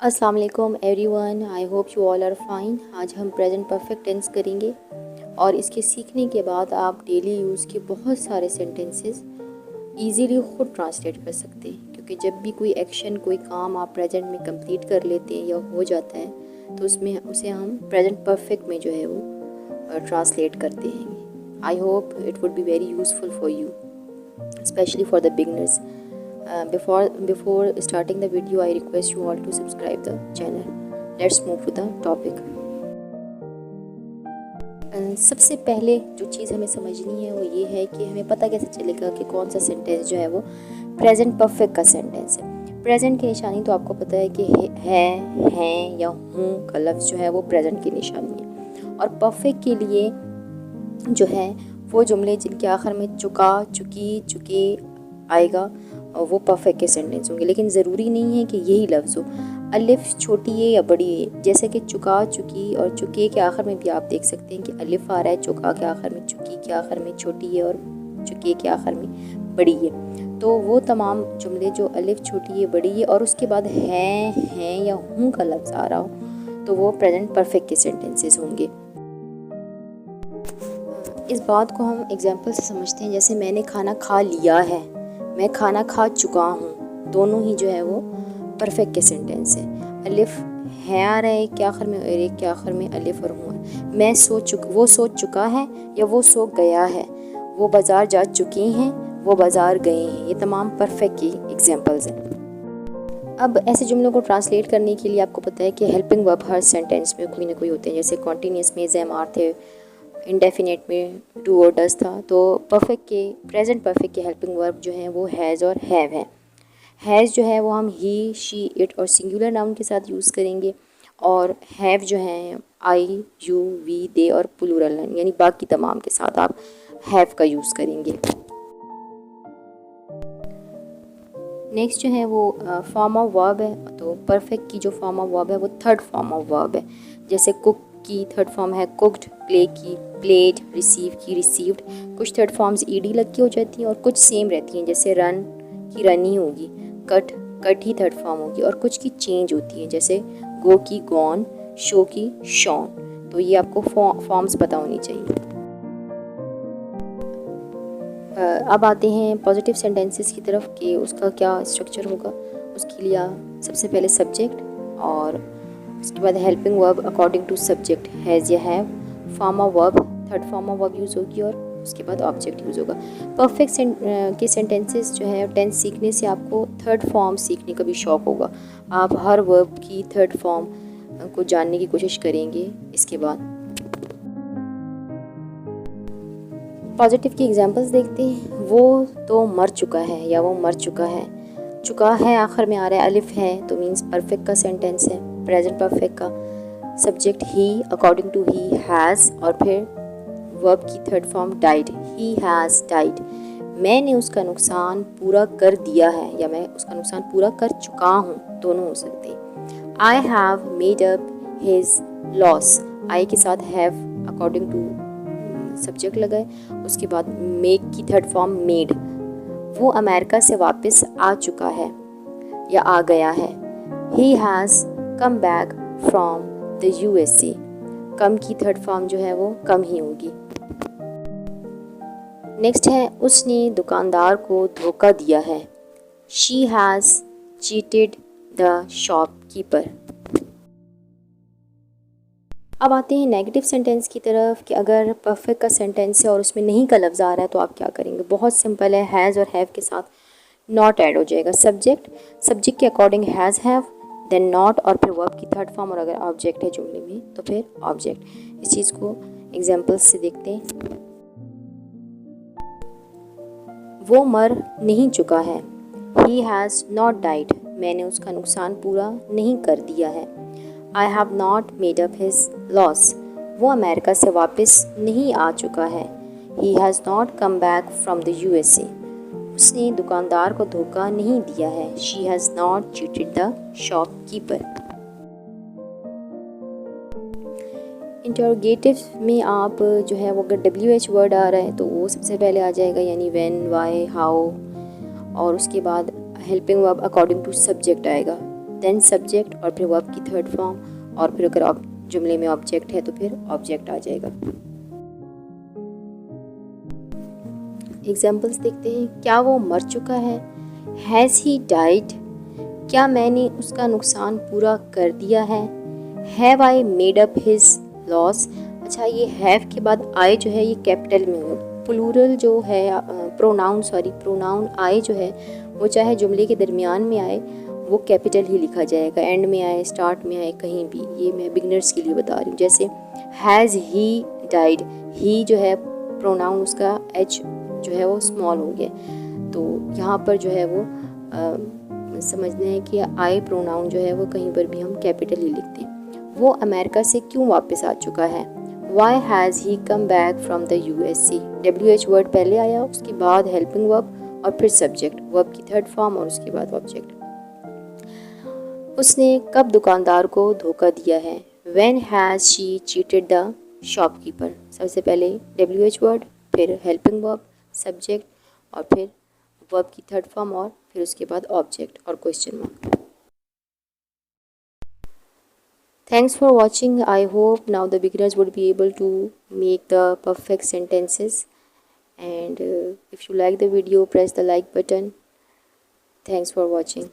अस्सलाम वालेकुम everyone, I hope you all are fine. आज हम प्रेजेंट परफेक्ट टेंस करेंगे और इसके सीखने के बाद आप डेली यूज़ के बहुत सारे सेंटेंसेस इजीली ख़ुद ट्रांसलेट कर सकते हैं, क्योंकि जब भी कोई एक्शन कोई काम आप प्रेजेंट में कंप्लीट कर लेते हैं या हो जाता है तो उसमें उसे हम प्रेजेंट परफेक्ट में जो है वो ट्रांसलेट करते हैं। I hope it would be very useful for you, especially for the beginners. Before starting the video, I request you all to subscribe the channel. Let's move to the topic. सबसे पहले जो चीज़ हमें समझनी है वो ये है कि हमें पता कैसे चलेगा कि कौन सा सेंटेंस जो है वो प्रेजेंट परफेक्ट का सेंटेंस है। प्रेजेंट की निशानी तो आपको पता है कि है, हैं या हूँ का लफ्ज़ जो है वो प्रेजेंट की निशानी है, और परफेक्ट के लिए जो है वो जुमले जिनके आखिर में चुका, चुकी, चुके आएगा वो परफेक्ट के सेंटेंस होंगे। लेकिन ज़रूरी नहीं है कि यही लफ्ज़ हो। अलिफ छोटी है या बड़ी है, जैसे कि चुका, चुकी और चुके के आखिर में भी आप देख सकते हैं कि अलिफ आ रहा है, चुका के आखिर में, चुकी के आखिर में छोटी है और चुके के आखिर में बड़ी है। तो वो तमाम जुमले जो अलिफ छोटी है, बड़ी है और उसके बाद हैं या हूँ का लफ्ज़ आ रहा हो तो वो प्रेजेंट परफेक्ट के सेंटेंसेस होंगे। इस बात को हम एग्जाम्पल से समझते हैं। जैसे मैंने खाना खा लिया है, मैं खाना खा चुका हूँ, दोनों ही जो है वो परफेक्ट के सेंटेंस है। अलिफ है आ रहा है के आखिर में और एक के आखिर में अलिफ और हूँ है। मैं वो सो चुका है या वो सो गया है, वो बाज़ार जा चुके हैं, वो बाज़ार गए हैं। ये तमाम परफेक्ट की एग्जाम्पल्स हैं। अब ऐसे जुमलों को ट्रांसलेट करने के लिए आपको पता है कि हेल्पिंग वर्ब हर सेंटेंस में कोई ना कोई होते हैं। जैसे कॉन्टीन्यूस में ज़ैम आर थे, इंडेफिनेट में डू और डज था। तो परफेक्ट के प्रेजेंट परफेक्ट के हेल्पिंग वर्ब जो हैं वो हैज़ और हैव है। हैज़ जो है वो हम ही, शी, इट और सिंगुलर नाउन के साथ यूज़ करेंगे, और हैव जो है आई, यू, वी, दे और प्लूरल नाउन यानी बाकी तमाम के साथ आप हैव का यूज़ करेंगे। नेक्स्ट जो है वो फॉर्म ऑफ वर्ब है। तो परफेक्ट की जो फॉर्म ऑफ वर्ब है वो थर्ड फॉर्म ऑफ वर्ब है। जैसे कुक की थर्ड फॉर्म है कुक्ड, प्ले की प्लेड, रिसीव की रिसीव्ड। कुछ थर्ड फॉर्म्स ईडी लग के हो जाती हैं और कुछ सेम रहती हैं। जैसे रन की रनी होगी, कट ही थर्ड फॉर्म होगी, और कुछ की चेंज होती है। जैसे गो की गॉन, शो की शॉन। तो ये आपको फॉर्म्स पता होनी चाहिए। अब आते हैं पॉजिटिव सेंटेंसेस की तरफ कि उसका क्या स्ट्रक्चर होगा। उसके लिए सबसे पहले सब्जेक्ट और उसके बाद helping verb according to subject, has या have. Form of verb, third form of verb use होगी और उसके बाद ऑब्जेक्ट यूज़ होगा। परफेक्ट के सेंटेंसेस जो है टेंस सीखने से आपको थर्ड फॉर्म सीखने का भी शौक़ होगा। आप हर वर्ब की थर्ड फॉर्म को जानने की कोशिश करेंगे। इसके बाद पॉजिटिव की एग्जांपल्स देखते हैं। वो तो मर चुका है या वो मर चुका है। चुका है आखिर में आ रहा है, अलिफ है तो मीन्स परफेक्ट का सेंटेंस है, प्रेजेंट परफेक्ट का। Subject he, according to he, has और फिर वर्ब की third form died, he has died. मैंने उसका नुकसान पूरा कर दिया है या मैं उसका नुकसान पूरा कर चुका हूँ, दोनों हो सकते हैं। I have made up his loss, I के साथ हैव अकॉर्डिंग टू सब्जेक्ट लगाए। उसके बाद मेक की थर्ड फॉर्म मेड। वो अमेरिका से वापस आ चुका है या आ गया है। He has come back from the USA। कम की थर्ड फॉर्म जो है वो कम ही होगी। नेक्स्ट है उसने दुकानदार को धोखा दिया है। She has cheated the shopkeeper. अब आते हैं नेगेटिव सेंटेंस की तरफ कि अगर परफेक्ट का सेंटेंस है और उसमें नहीं का लफ्ज़ आ रहा है तो आप क्या करेंगे। बहुत सिंपल है, हैज़ और हैव के साथ नॉट ऐड हो जाएगा। सब्जेक्ट के according has, have, then not और फिर वर्ब की थर्ड फॉर्म, और अगर ऑब्जेक्ट है जुमले में तो फिर ऑब्जेक्ट। इस चीज़ को एग्जाम्पल्स से देखते हैं। वो मर नहीं चुका है। ही हैज़ नॉट डाइड, मैंने उसका नुकसान पूरा नहीं कर दिया है। I have not made up his loss, वो अमेरिका से वापस नहीं आ चुका है। He has not come back from the USA, उसने दुकानदार को धोखा नहीं दिया है। She has not cheated the shopkeeper. Interrogative में आप जो है वो अगर WH वर्ड आ रहा है तो वो सबसे पहले आ जाएगा, यानी व्हेन, वाई, हाउ, और उसके बाद helping verb according to subject आएगा। देन सब्जेक्ट और फिर वर्ब की थर्ड फॉर्म, और फिर अगर जुमले में ऑब्जेक्ट है तो फिर ऑब्जेक्ट आ जाएगा। एग्जाम्पल्स देखते हैं। क्या वो मर चुका है? Has he died? क्या मैंने उसका नुकसान पूरा कर दिया है? Have I made up his loss? अच्छा, ये हैव के बाद आई जो है ये कैपिटल में हो। प्लूरल जो है प्रोनाउन आई जो है वो चाहे जुमले के दरमियान में आए वो कैपिटल ही लिखा जाएगा, एंड में आए, स्टार्ट में आए, कहीं भी। ये मैं बिगनर्स के लिए बता रही हूँ। जैसे हैज़ ही डाइड, ही जो है प्रोनाउन उसका एच जो है वो स्मॉल हो गया, तो यहाँ पर जो है वो समझना है कि आई प्रोनाउन जो है वो कहीं पर भी हम कैपिटल ही लिखते हैं। वो अमेरिका से क्यों वापस आ चुका है? Why has he come back from the USA? WH word पहले आया, उसके बाद हेल्पिंग वर्ब और फिर सब्जेक्ट, वर्ब की थर्ड फॉर्म और उसके बाद ऑब्जेक्ट। उसने कब दुकानदार को धोखा दिया है? When has she cheated the shopkeeper? सबसे पहले WH वर्ड, फिर हेल्पिंग वर्ब, सब्जेक्ट और फिर वर्ब की थर्ड फॉर्म और फिर उसके बाद ऑब्जेक्ट और question mark. Thanks for watching. I hope now the beginners would be able to make the perfect sentences. And if you like the video, press the like button. Thanks for watching.